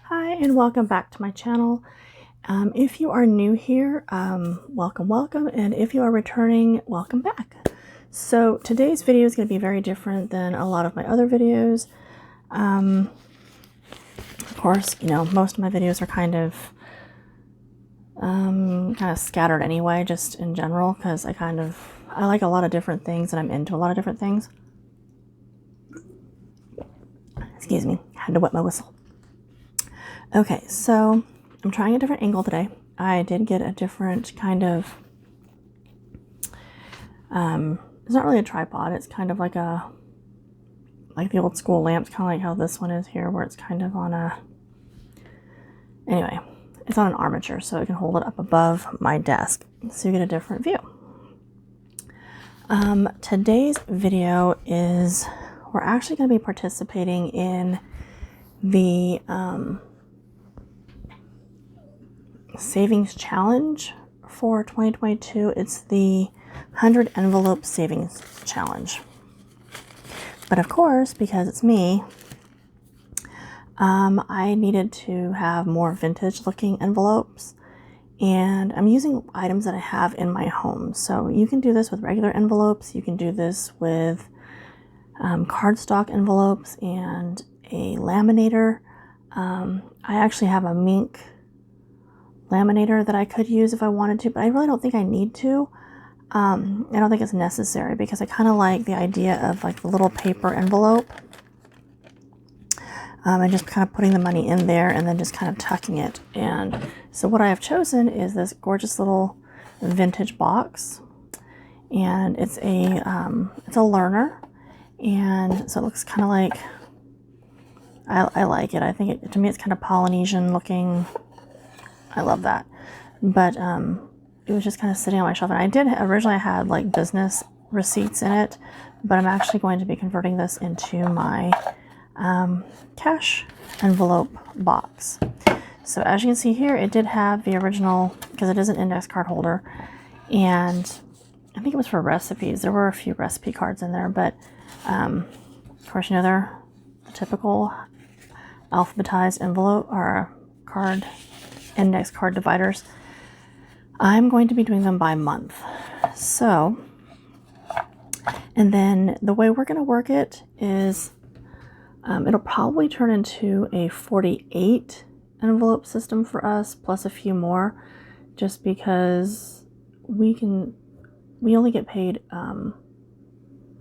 Hi and welcome back to my channel. If you are new here, welcome, and if you are returning, welcome back. So today's video is going to be very different than a lot of my other videos. Of course, you know, most of my videos are kind of scattered anyway, just in general, because I like a lot of different things and I'm into a lot of different things. Excuse me, I had to wet my whistle. Okay, so I'm trying a different angle today. I did get a different kind of, it's not really a tripod, it's kind of like the old school lamps, kind of like how this one is here, where it's kind of on a, anyway, it's on an armature, so it can hold it up above my desk, so you get a different view. Today's video is, we're actually going to be participating in the savings challenge for 2022. It's the 100 envelope savings challenge. But of course, because it's me, I needed to have more vintage looking envelopes, and I'm using items that I have in my home. So you can do this with regular envelopes, you can do this with cardstock envelopes and a laminator. I actually have a mink laminator that I could use if I wanted to, but I really don't think I need to. I don't think it's necessary because I kind of like the idea of like the little paper envelope, and just kind of putting the money in there and then just kind of tucking it. And so what I have chosen is this gorgeous little vintage box, and it's a learner, and so it looks kind of like, I like it. I think to me it's kind of Polynesian looking. I love that. But it was just kind of sitting on my shelf, and originally I had like business receipts in it, but I'm actually going to be converting this into my cash envelope box. So as you can see here, it did have the original, because it is an index card holder, and I think it was for recipes. There were a few recipe cards in there, but of course, you know, they're the typical alphabetized envelope or card, index card dividers. I'm going to be doing them by month. So, and then the way we're going to work it is it'll probably turn into a 48 envelope system for us, plus a few more, just because we only get paid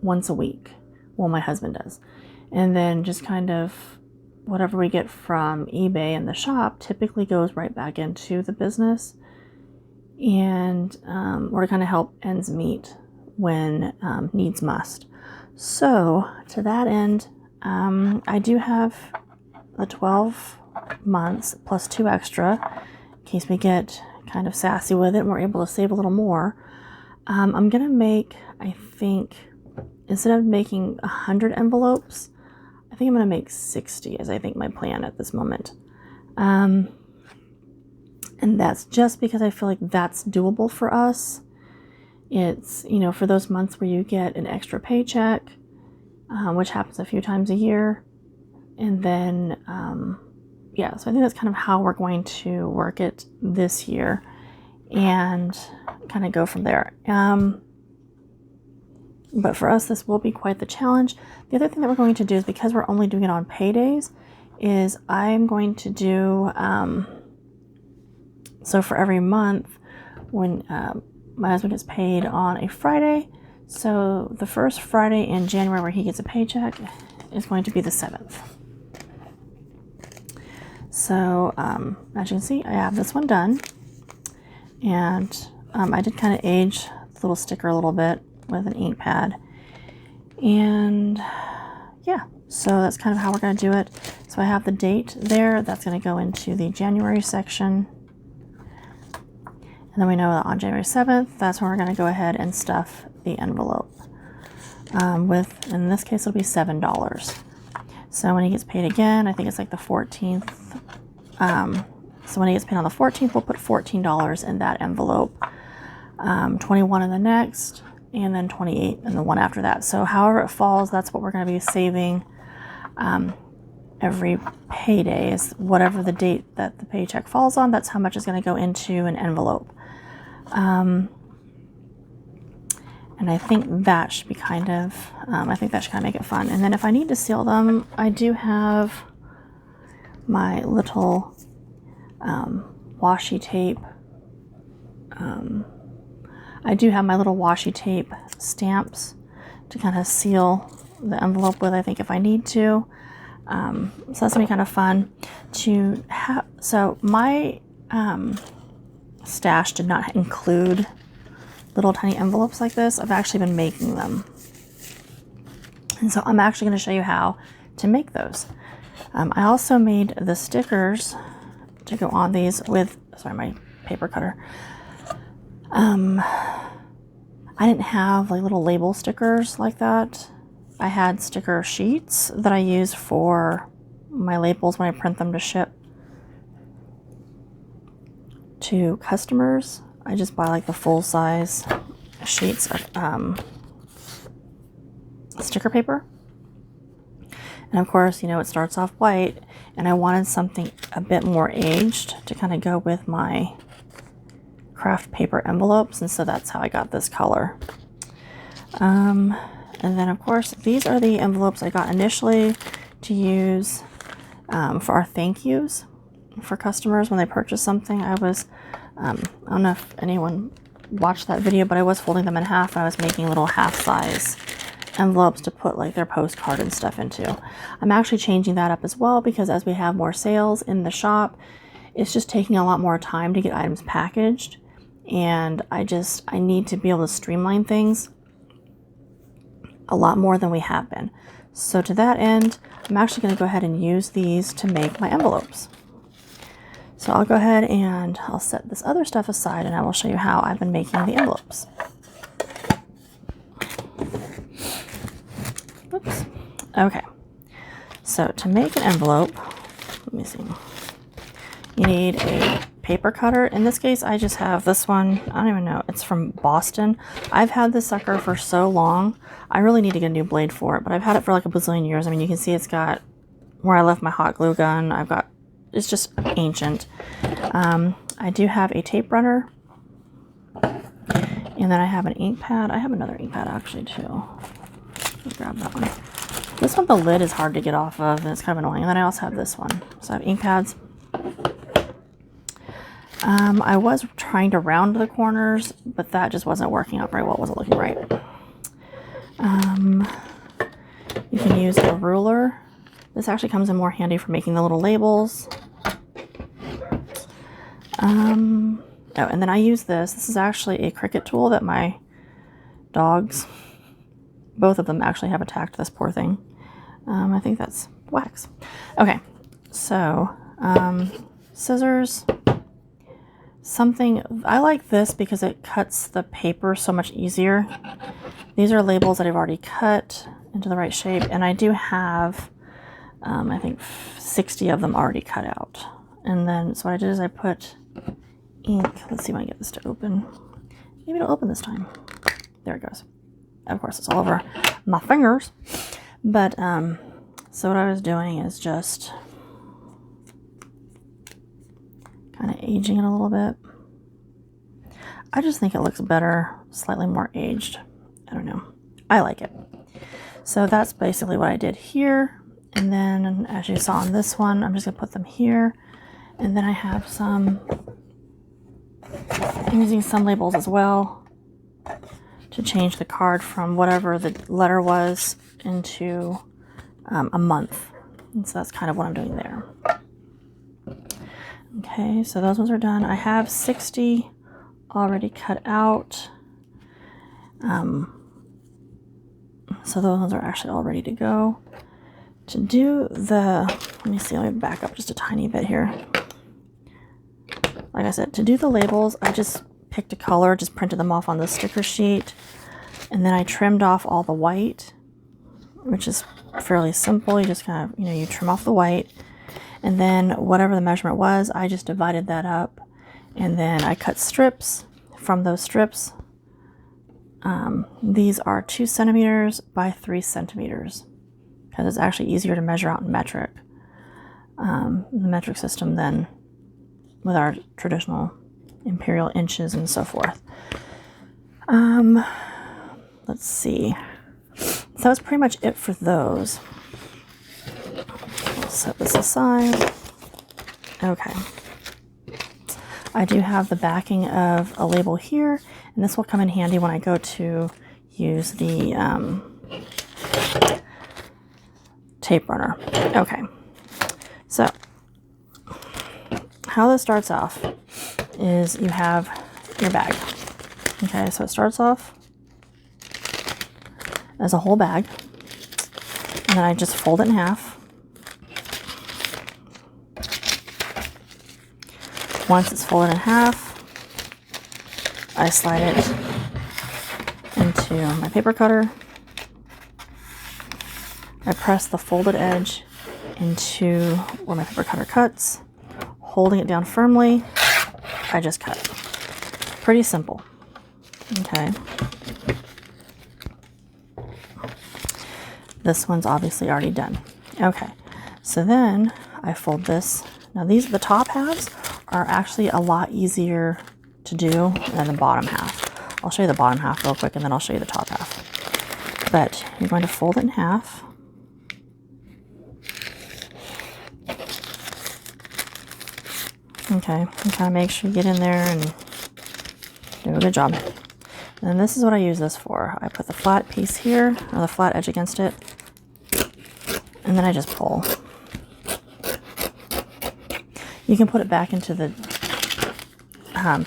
once a week. Well, my husband does. And then just kind of whatever we get from eBay and the shop typically goes right back into the business, and or to kind of help ends meet when needs must. So to that end, I do have the 12 months plus 2 extra in case we get kind of sassy with it and we're able to save a little more. I'm gonna make, I think, instead of making 100 envelopes, I think I'm going to make 60 is I think my plan at this moment. And that's just because I feel like that's doable for us. It's, you know, for those months where you get an extra paycheck, which happens a few times a year. And then, yeah, so I think that's kind of how we're going to work it this year and kind of go from there. But for us, this will be quite the challenge. The other thing that we're going to do is, because we're only doing it on paydays, is I'm going to do, so for every month, when my husband gets paid on a Friday, so the first Friday in January where he gets a paycheck is going to be the 7th. So as you can see, I have this one done, and I did kind of age the little sticker a little bit with an ink pad, and yeah, so that's kind of how we're going to do it. So I have the date there, that's going to go into the January section, and then we know that on January 7th, that's when we're going to go ahead and stuff the envelope with, in this case, it'll be $7. So when he gets paid again, I think it's like the 14th, so when he gets paid on the 14th, we'll put $14 in that envelope, 21 in the next, and then 28 and the one after that. So however it falls, that's what we're going to be saving every payday, is whatever the date that the paycheck falls on, that's how much is going to go into an envelope. And I think that should be kind of, make it fun. And then if I need to seal them, I do have my little washi tape. I do have my little washi tape stamps to kind of seal the envelope with, I think, if I need to. So that's gonna be kind of fun to have. So my stash did not include little tiny envelopes like this. I've actually been making them. And so I'm actually going to show you how to make those. I also made the stickers to go on these with, sorry, my paper cutter. I didn't have like little label stickers like that. I had sticker sheets that I use for my labels when I print them to ship to customers. I just buy like the full size sheets of sticker paper. And of course, you know, it starts off white, and I wanted something a bit more aged to kind of go with my craft paper envelopes, and so that's how I got this color. And then of course, these are the envelopes I got initially to use for our thank yous for customers when they purchase something. I was, I don't know if anyone watched that video, but I was folding them in half, and I was making little half-size envelopes to put like their postcard and stuff into. I'm actually changing that up as well, because as we have more sales in the shop, it's just taking a lot more time to get items packaged, and I need to be able to streamline things a lot more than we have been. So to that end, I'm actually going to go ahead and use these to make my envelopes. So I'll go ahead and I'll set this other stuff aside, and I will show you how I've been making the envelopes. Oops. Okay. So to make an envelope, let me see. You need a paper cutter. In this case, I just have this one. I don't even know. It's from Boston. I've had this sucker for so long. I really need to get a new blade for it, but I've had it for like a bazillion years. I mean, you can see it's got where I left my hot glue gun. It's just ancient. I do have a tape runner, and then I have an ink pad. I have another ink pad actually too. Let's grab that one. This one, the lid is hard to get off of, and it's kind of annoying. And then I also have this one. So I have ink pads. I was trying to round the corners, but that just wasn't working out very well. It wasn't looking right. You can use a ruler. This actually comes in more handy for making the little labels. Oh, and then I use this. This is actually a Cricut tool that my dogs, both of them actually have attacked this poor thing. I think that's wax. Okay, so scissors. I like this because it cuts the paper so much easier. These are labels that I've already cut into the right shape, and I do have, I think 60 of them already cut out. And then, so what I did is I put ink. Let's see if I can get this to open. Maybe it'll open this time. There it goes. Of course, it's all over my fingers. But, so what I was doing is just kind of aging it a little bit. I just think it looks better, slightly more aged. I don't know. I like it. So that's basically what I did here. And then, as you saw on this one, I'm just going to put them here. And then I have I'm using some labels as well to change the card from whatever the letter was into a month. And so that's kind of what I'm doing there. Okay, so those ones are done. I have 60 already cut out. So those ones are actually all ready to go. To do let me see, let me back up just a tiny bit here. Like I said, to do the labels, I just picked a color, just printed them off on the sticker sheet, and then I trimmed off all the white, which is fairly simple. You just kind of, you trim off the white, and then whatever the measurement was, I just divided that up, and then I cut strips. From those strips, These are 2 centimeters by 3 centimeters because it's actually easier to measure out in metric, the metric system than with our traditional imperial inches and so forth. Let's see. So that's pretty much it for those. I'll set this aside. Okay. I do have the backing of a label here, and this will come in handy when I go to use the tape runner. Okay, so how this starts off is you have your bag. Okay, so it starts off as a whole bag, and then I just fold it in half. Once it's folded in half, I slide it into my paper cutter. I press the folded edge into where my paper cutter cuts, holding it down firmly, I just cut. Pretty simple. Okay. This one's obviously already done. Okay, so then I fold this. Now the top halves are actually a lot easier to do than the bottom half. I'll show you the bottom half real quick and then I'll show you the top half. But you're going to fold it in half. Okay, and kind of make sure you get in there and do a good job. And then this is what I use this for. I put the flat piece here, or the flat edge against it, and then I just pull. You can put it back into the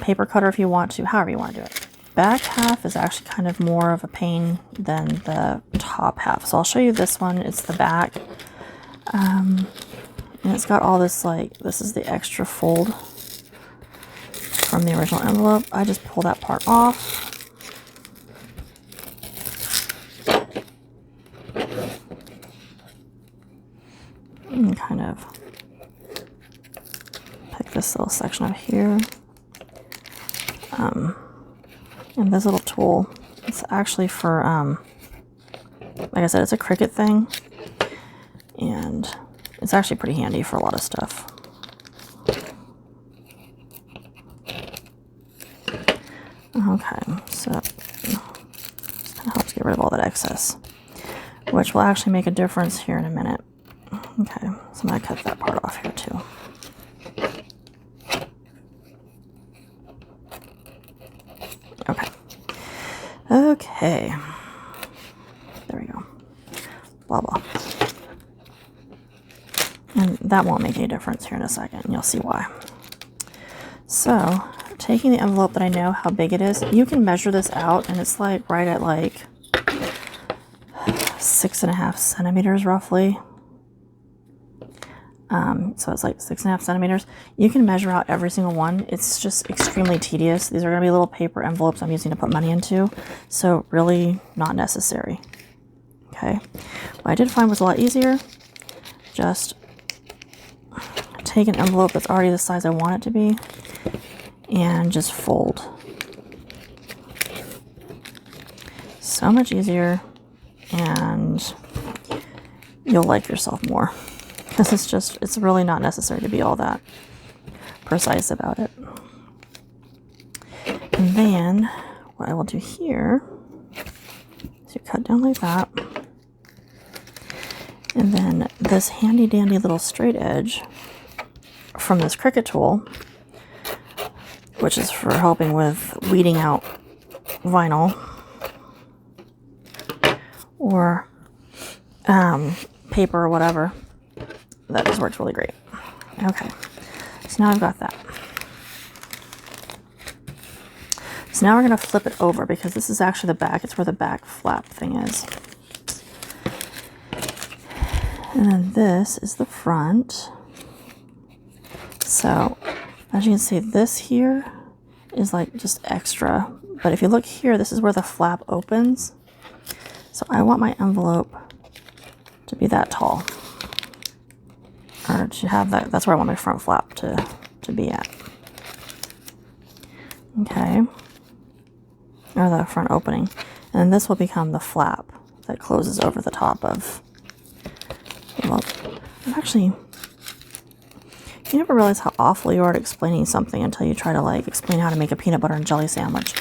paper cutter if you want to, however you want to do it. Back half is actually kind of more of a pain than the top half. So I'll show you this one. It's the back. And it's got all this, like, this is the extra fold from the original envelope. I just pull that part off. And kind of pick this little section up here. And this little tool, it's actually for, like I said, it's a Cricut thing. And it's actually pretty handy for a lot of stuff. Okay, so just kind of helps get rid of all that excess, which will actually make a difference here in a minute. Okay, so I'm going to cut that part off here too. Okay. Okay. There we go. Blah, blah. And that won't make any difference here in a second, and you'll see why. So, taking the envelope that I know how big it is, you can measure this out, and it's like right at like 6.5 centimeters roughly. So it's like 6.5 centimeters. You can measure out every single one. It's just extremely tedious. These are going to be little paper envelopes I'm using to put money into, so really not necessary. Okay. What I did find was a lot easier. Just take an envelope that's already the size I want it to be and just fold. So much easier, and you'll like yourself more. Because it's really not necessary to be all that precise about it. And then what I will do here is you cut down like that. And then this handy dandy little straight edge from this Cricut tool, which is for helping with weeding out vinyl or paper or whatever. That just works really great. Okay, so now I've got that. So now we're going to flip it over because this is actually the back. It's where the back flap thing is. And then this is the front. So as you can see, this here is like just extra. But if you look here, this is where the flap opens. So I want my envelope to be that tall. Or to have that, that's where I want my front flap to be at. Okay. or the front opening. And this will become the flap that closes over the top of, well, actually, you never realize how awful you are at explaining something until you try to like explain how to make a peanut butter and jelly sandwich.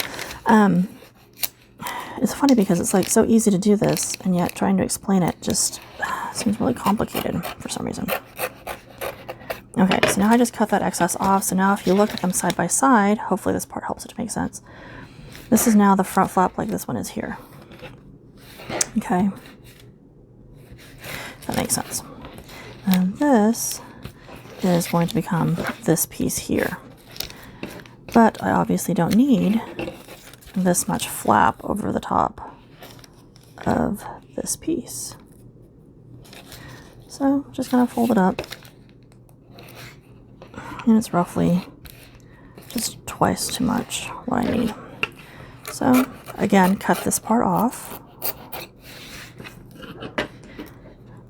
It's funny because it's like so easy to do this, and yet trying to explain it just seems really complicated for some reason. Okay, so now I just cut that excess off. So now if you look at them side by side, hopefully this part helps it to make sense. This is now the front flap like this one is here. Okay, that makes sense. And this is going to become this piece here. But I obviously don't need this much flap over the top of this piece. So just gonna fold it up. And it's roughly just twice too much what I need. So again, cut this part off.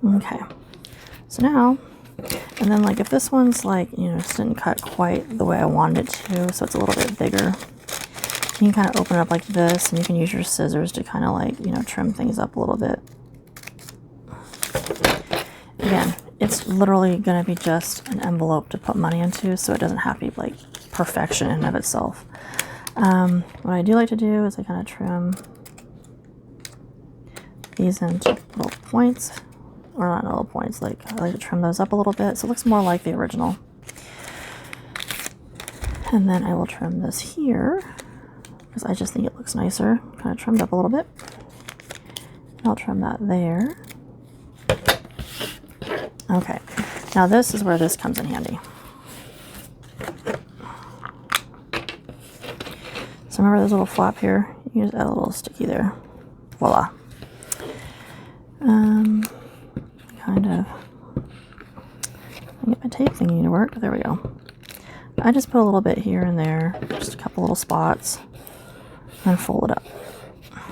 Okay, so now, and then like if this one's like, you know, just didn't cut quite the way I wanted it to, so it's a little bit bigger, you can kind of open it up like this, and you can use your scissors to kind of like, you know, trim things up a little bit. Again, it's literally going to be just an envelope to put money into, so it doesn't have to be like perfection in and of itself. What I do like to do is I kind of trim these into little points, or not little points, like I like to trim those up a little bit so it looks more like the original. And then I will trim this here because I just think it looks nicer, kind of trimmed up a little bit. I'll trim that there. Okay, now this is where this comes in handy. So remember this little flap here? You can just add a little sticky there. Voila. Kind of get my tape thingy to work. There we go. I just put a little bit here and there, just a couple little spots, and fold it up.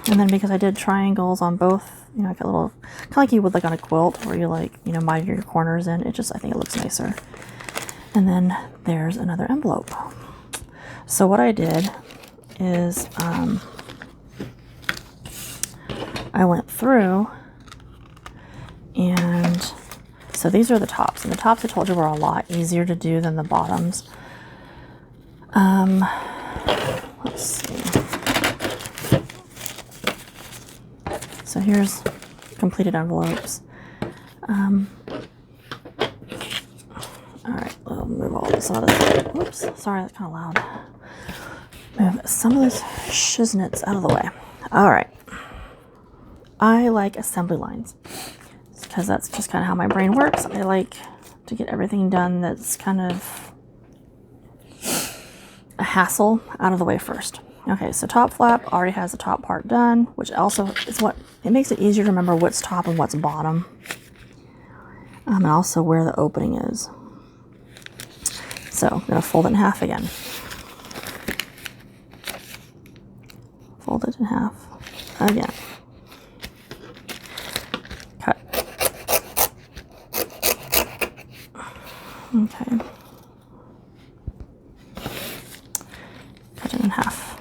And then because I did triangles on both, you know, like a little, kind of like you would like on a quilt where you like, you know, miter your corners in, it just, I think it looks nicer. And then there's another envelope. So what I did is I went through, and so these are the tops, and the tops I told you were a lot easier to do than the bottoms. Let's see. So here's completed envelopes. All right, I'll move all this out of the way. Whoops, sorry, that's kind of loud. Move some of this shiznits out of the way. All right. I like assembly lines because that's just kind of how my brain works. I like to get everything done that's kind of a hassle out of the way first. Okay, so top flap already has the top part done, which also is what, it makes it easier to remember what's top and what's bottom. And also where the opening is. So I'm going to fold it in half again. Fold it in half again. Cut. Okay. Cut it in half.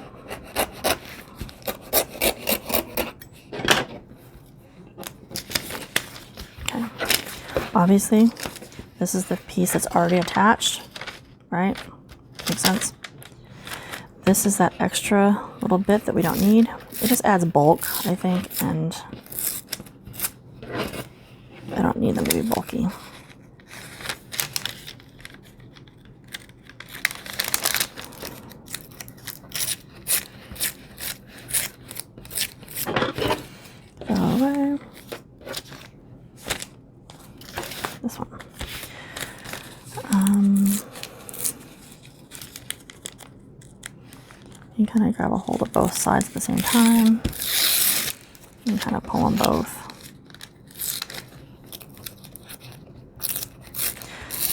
Okay. Obviously, this is the piece that's already attached, right? Makes sense? This is that extra little bit that we don't need. It just adds bulk, I think, and I don't need them to be bulky. Go away. This one. You kind of grab a hold of both sides at the same time and kind of pull them both.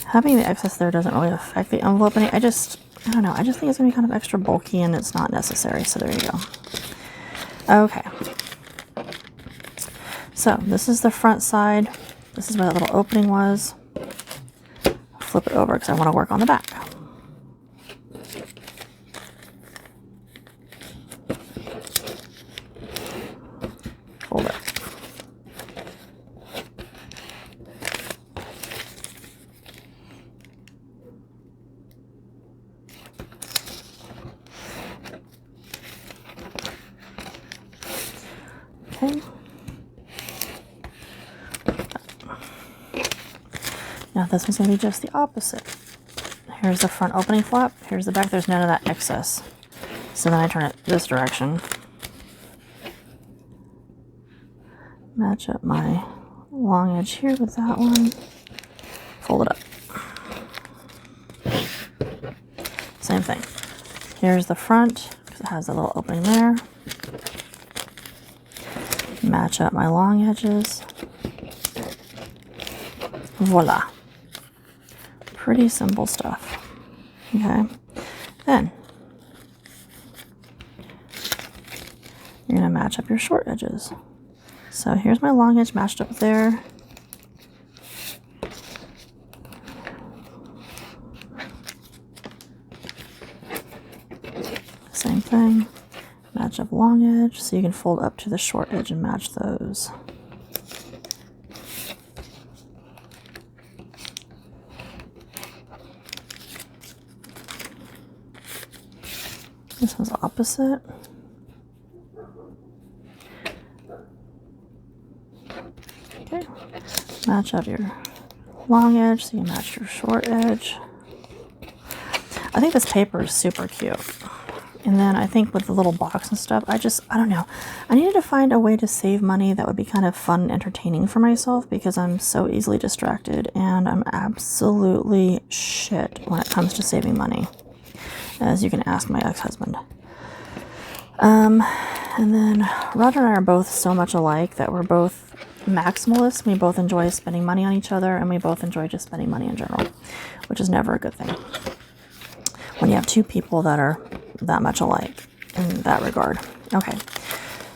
Having the excess there doesn't really affect the envelope any. I don't know, I just think it's going to be kind of extra bulky and it's not necessary, so there you go. Okay. So this is the front side. This is where that little opening was. Flip it over because I want to work on the back. Okay. Now this one's going to be just the opposite. Here's the front opening flap. Here's the back. There's none of that excess. So then I turn it this direction. Match up my long edge here with that one. Fold it up. Same thing. Here's the front, because it has a little opening there. Match up my long edges. Voila. Pretty simple stuff. Okay. Then you're going to match up your short edges. So here's my long edge matched up there. Same thing. Match up long edge so you can fold up to the short edge and match those. This one's opposite. Okay. Match up your long edge so you match your short edge. I think this paper is super cute. And then I think with the little box and stuff, I don't know. I needed to find a way to save money that would be kind of fun and entertaining for myself because I'm so easily distracted and I'm absolutely shit when it comes to saving money, as you can ask my ex-husband. And then Roger and I are both so much alike that we're both maximalists. We both enjoy spending money on each other, and we both enjoy just spending money in general, which is never a good thing when you have two people that are that much alike in that regard. Okay,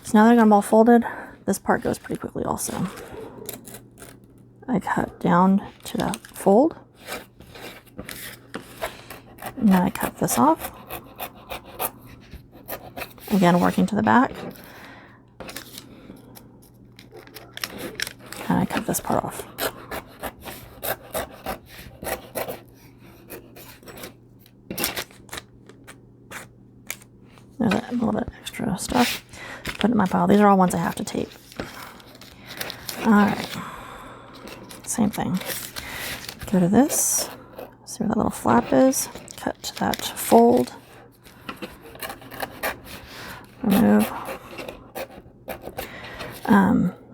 so now that I got them all folded, this part goes pretty quickly also. I cut down to the fold, and then I cut this off. Again, working to the back. And I cut this part off. There's a little bit of extra stuff. Put it in my pile. These are all ones I have to tape. Alright. Same thing. Go to this. See where that little flap is. Cut to that fold. Remove.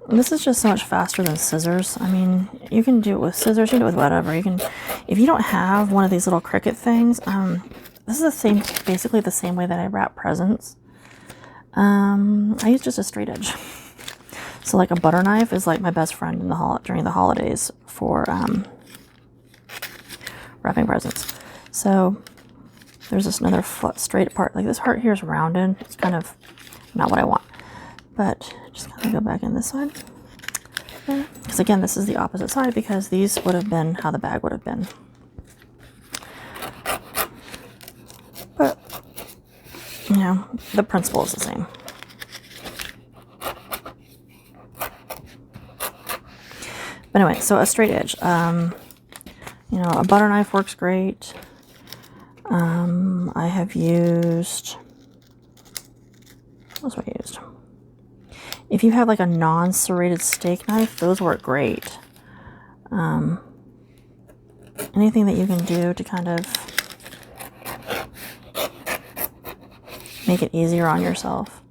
This is just so much faster than scissors. I mean, you can do it with scissors, you can do it with whatever. You can, if you don't have one of these little Cricut things, this is the same, basically the same way that I wrap presents. I use just a straight edge. So like a butter knife is like my best friend in during the holidays for wrapping presents. So there's this another straight part. Like this part here is rounded. It's kind of not what I want. But just kind of go back in this side. Because again, this is the opposite side because these would have been how the bag would have been. But, you know, the principle is the same. But anyway, so a straight edge. You know, a butter knife works great. I have used, what else have I used? If you have like a non-serrated steak knife, those work great. Anything that you can do to kind of make it easier on yourself.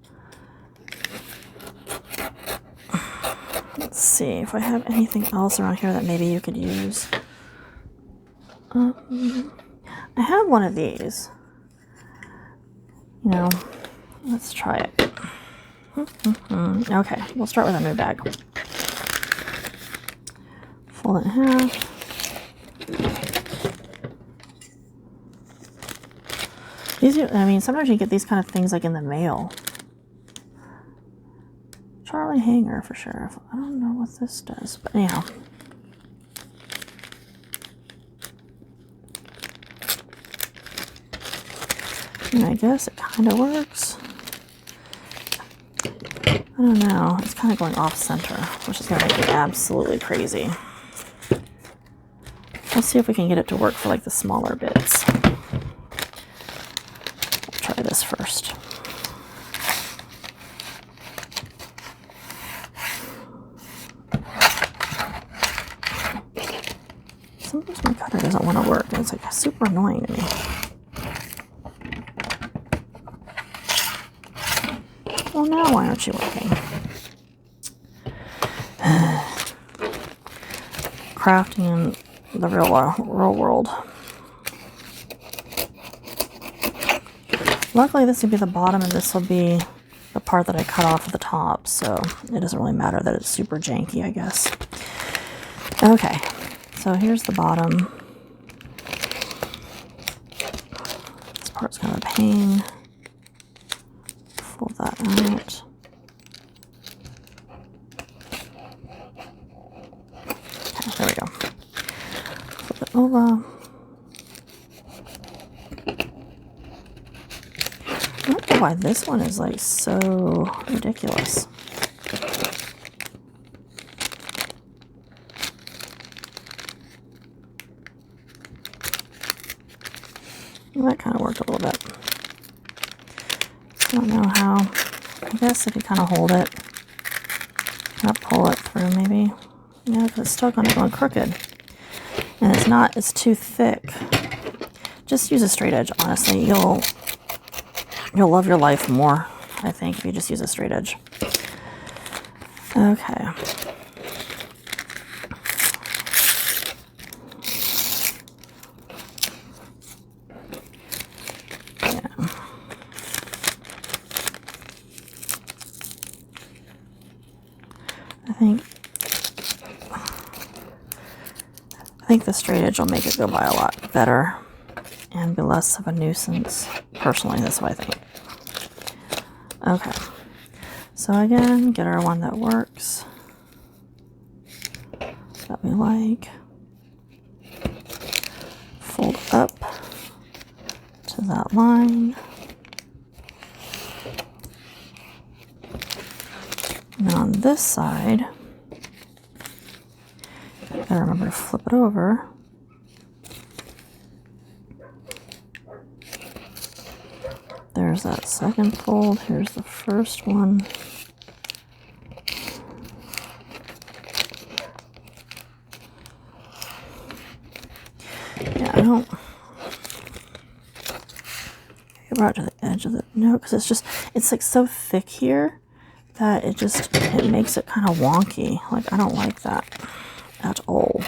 Let's see if I have anything else around here that maybe you could use. I have one of these. You know, let's try it. Okay, we'll start with a new bag. Fold it in half. These are, I mean, sometimes you get these kind of things like in the mail. Charlie hanger for sure. I don't know what this does, but anyhow. And I guess it kind of works. I don't know. It's kind of going off center, which is going to make me absolutely crazy. Let's see if we can get it to work for like the smaller bits. Try this first. Sometimes my cutter doesn't want to work, and it's like super annoying to me. Well, now why aren't you working? Crafting in the real world. Luckily, this would be the bottom, and this will be the part that I cut off at the top, so it doesn't really matter that it's super janky, I guess. Okay, so here's the bottom. This part's kind of a pain. Fold that out. Okay, there we go. Flip it over. I don't know why this one is like so ridiculous. Well, that kind of worked a little bit. I don't know how. I guess if you kind of hold it, kind of pull it through maybe. Yeah, because it's still kind of going crooked. And it's not, it's too thick. Just use a straight edge, honestly. You'll love your life more, I think, if you just use a straight edge. Okay. Yeah. I think the straight edge will make it go by a lot better and be less of a nuisance. Personally, that's what I think. Okay, so again, get our one that works, that we like. Fold up to that line. And then on this side, gotta remember to flip it over. There's that second fold. Here's the first one. Yeah, I don't get right to the edge of the no, because it's like so thick here that it makes it kind of wonky. Like I don't like that at all.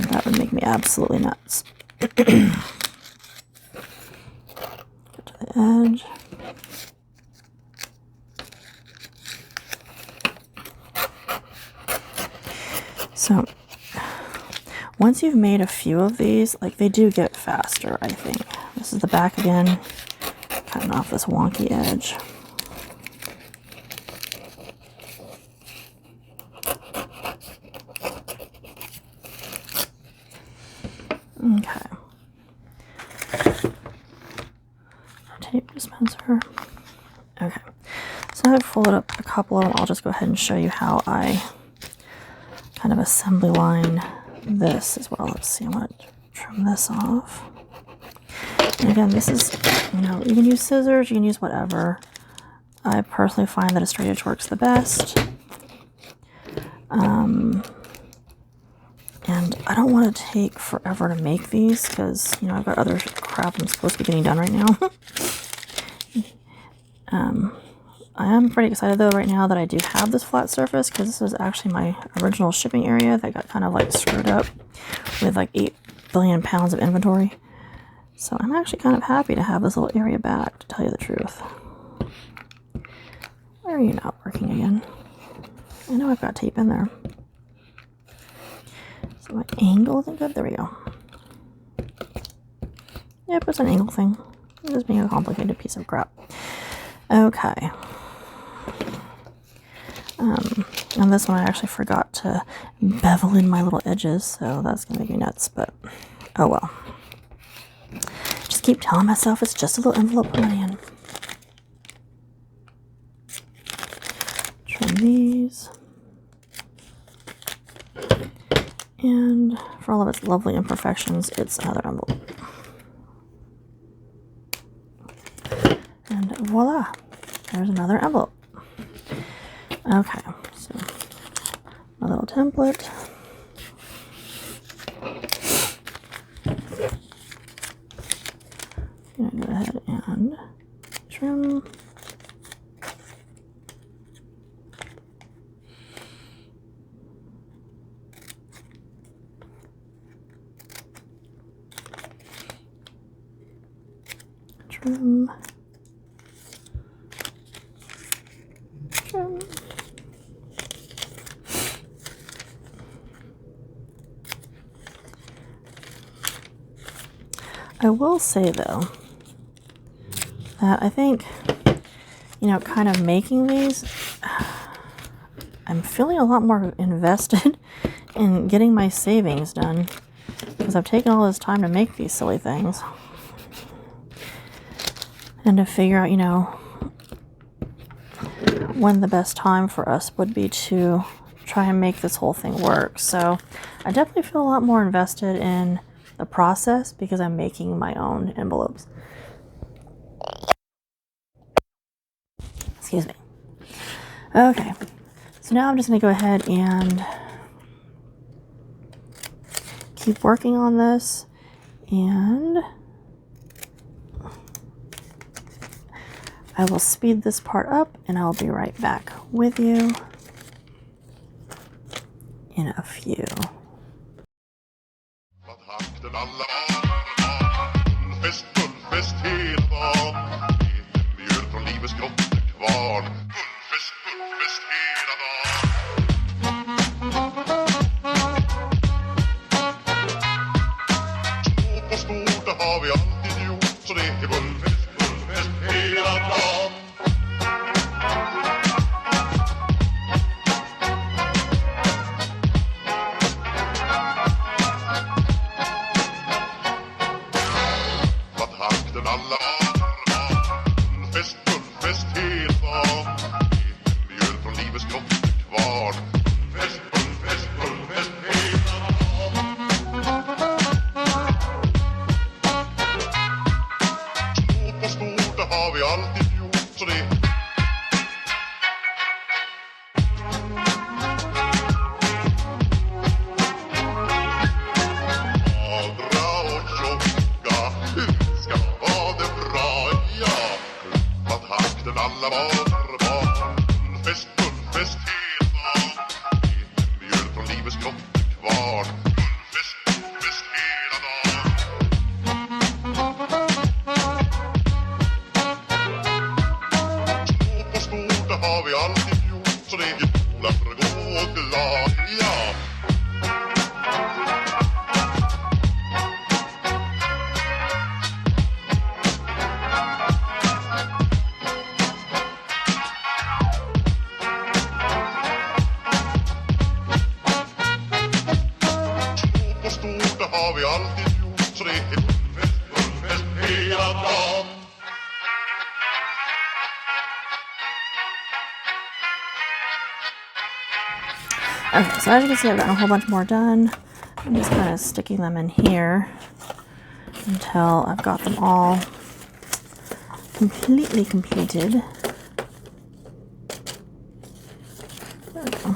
That would make me absolutely nuts. Get to the edge. So once you've made a few of these, like they do get faster, I think. This is the back again, cutting off this wonky edge. Okay. Tape dispenser. Okay. So I've folded up a couple of them. I'll just go ahead and show you how I kind of assembly line this as well. Let's see, I want to trim this off. And again, this is, you can use scissors, you can use whatever. I personally find that a straight edge works the best. And I don't want to take forever to make these because, I've got other crap I'm supposed to be getting done right now. I am pretty excited though right now that I do have this flat surface because this was actually my original shipping area that got kind of like screwed up with like 8 billion pounds of inventory. So I'm actually kind of happy to have this little area back, to tell you the truth. Why are you not working again? I know I've got tape in there. So my angle isn't good. There we go. Yep, it's an angle thing. It's just being a complicated piece of crap. Okay. And this one I actually forgot to bevel in my little edges, so that's gonna make me nuts, but oh well. Just keep telling myself it's just a little envelope put money in. Trim these. And for all of its lovely imperfections, it's another envelope. And voila, there's another envelope. Okay, so my little template. I'm gonna go ahead and trim. Trim. Trim. I will say though that I think, you know, kind of making these, I'm feeling a lot more invested in getting my savings done because I've taken all this time to make these silly things and to figure out, you know, when the best time for us would be to try and make this whole thing work. So I definitely feel a lot more invested in the process because I'm making my own envelopes. Excuse me. Okay, so now I'm just going to go ahead and keep working on this, and I will speed this part up and I'll be right back with you in a few. Okay, so as you can see, I've gotten a whole bunch more done. I'm just kind of sticking them in here until I've got them all completely completed. There we go.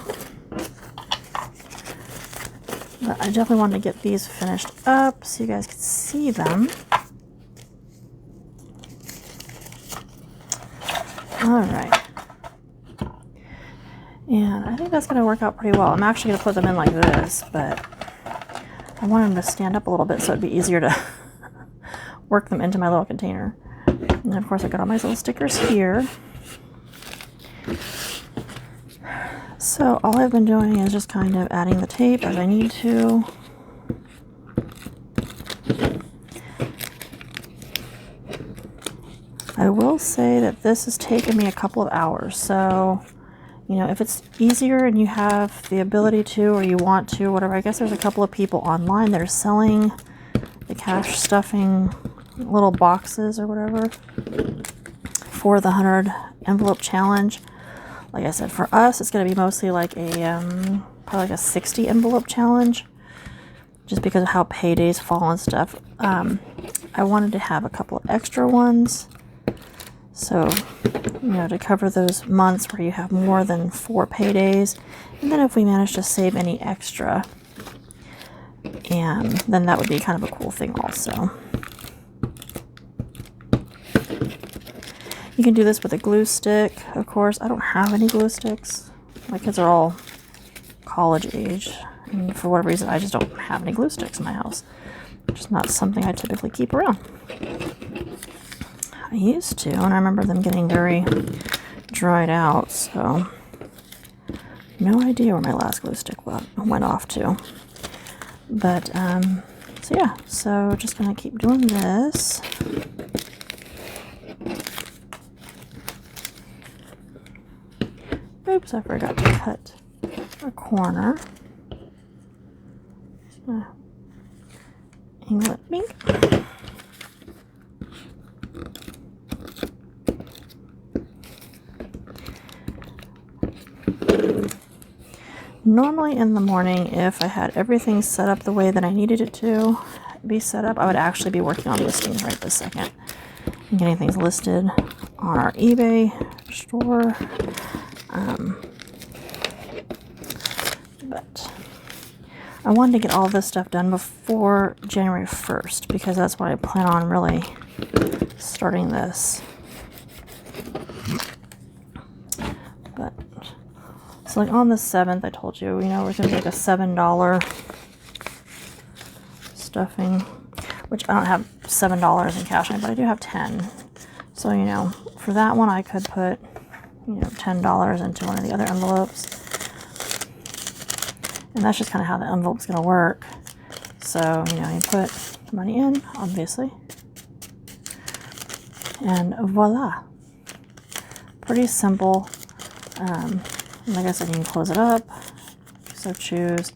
But I definitely wanted to get these finished up so you guys could see them. All right. And I think that's going to work out pretty well. I'm actually going to put them in like this, but I want them to stand up a little bit so it'd be easier to work them into my little container. And of course I got all my little stickers here. So all I've been doing is just kind of adding the tape as I need to. I will say that this has taken me a couple of hours, so you know, if it's easier and you have the ability to, or you want to, whatever, I guess there's a couple of people online that are selling the cash stuffing little boxes or whatever for the 100 envelope challenge. Like I said, for us, it's going to be mostly like a, probably like a 60 envelope challenge, just because of how paydays fall and stuff. I wanted to have a couple of extra ones. So, you know, to cover those months where you have more than 4 paydays. And then if we manage to save any extra, and then that would be kind of a cool thing also. You can do this with a glue stick, of course. I don't have any glue sticks. My kids are all college age, and for whatever reason, I just don't have any glue sticks in my house. Just not something I typically keep around. I used to, and I remember them getting very dried out, so no idea where my last glue stick went off to. But, so yeah, so just gonna keep doing this. Oops, I forgot to cut a corner. Inglet ink. Normally in the morning, if I had everything set up the way that I needed it to be set up, I would actually be working on listings right this second. And getting things listed on our eBay store. But I wanted to get all this stuff done before January 1st because that's when I plan on really starting this. But so like on the 7th, I told you, you know, we're going to take a $7 stuffing, which I don't have $7 in cash, but I do have 10. So, you know, for that one, I could put, you know, $10 into one of the other envelopes. And that's just kind of how the envelope's going to work. So, you know, you put money in, obviously. And voila. Pretty simple. Like I said, you can close it up, so choose,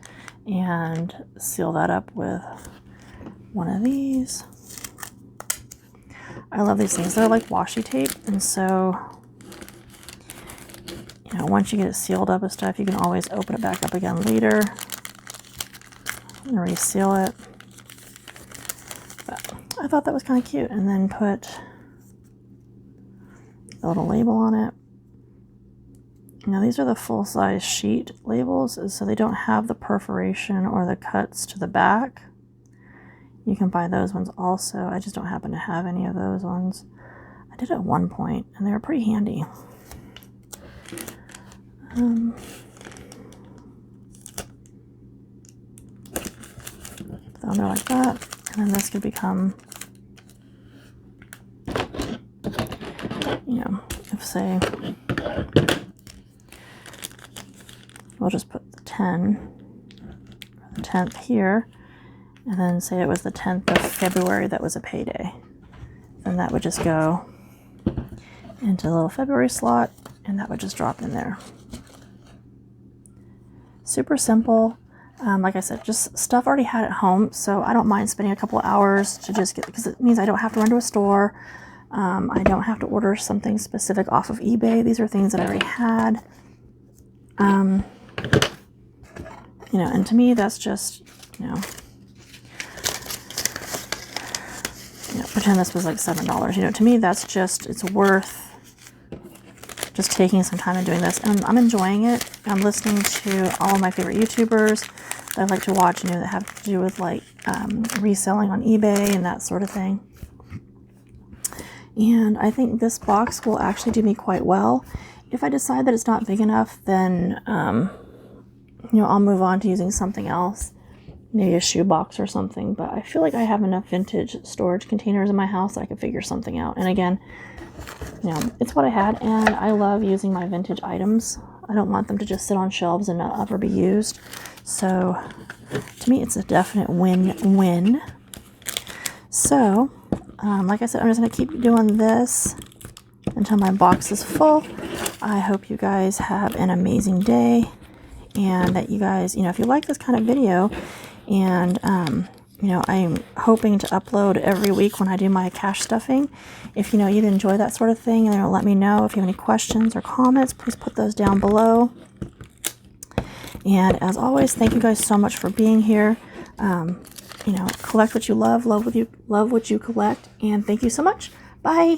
and seal that up with one of these. I love these things. They're like washi tape, and so, you know, once you get it sealed up and stuff, you can always open it back up again later and reseal it. But I thought that was kind of cute, and then put a little label on it. Now these are the full-size sheet labels, so they don't have the perforation or the cuts to the back. You can buy those ones also. I just don't happen to have any of those ones. I did at one point, and they were pretty handy. Put that on there like that, and then this could become, you know, if say, we'll just put the 10, the 10th here, and then say it was the 10th of February that was a payday. Then that would just go into the little February slot, and that would just drop in there. Super simple. Like I said, just stuff I already had at home, so I don't mind spending a couple of hours to just get, because it means I don't have to run to a store. I don't have to order something specific off of eBay. These are things that I already had. You know, and to me, that's just, you know, pretend this was like $7. You know, to me, that's just, it's worth just taking some time and doing this. And I'm enjoying it. I'm listening to all of my favorite YouTubers that I like to watch, you know, that have to do with like reselling on eBay and that sort of thing. And I think this box will actually do me quite well. If I decide that it's not big enough, then, you know, I'll move on to using something else, maybe a shoe box or something. But I feel like I have enough vintage storage containers in my house that I could figure something out. And again, you know, it's what I had, and I love using my vintage items. I don't want them to just sit on shelves and not ever be used. So to me, it's a definite win-win. So, like I said, I'm just going to keep doing this until my box is full. I hope you guys have an amazing day, and that you guys, you know, if you like this kind of video, and, you know, I'm hoping to upload every week when I do my cash stuffing. If, you know, you'd enjoy that sort of thing, and let me know. If you have any questions or comments, please put those down below. And as always, thank you guys so much for being here. You know, collect what you love what you collect, and thank you so much. Bye.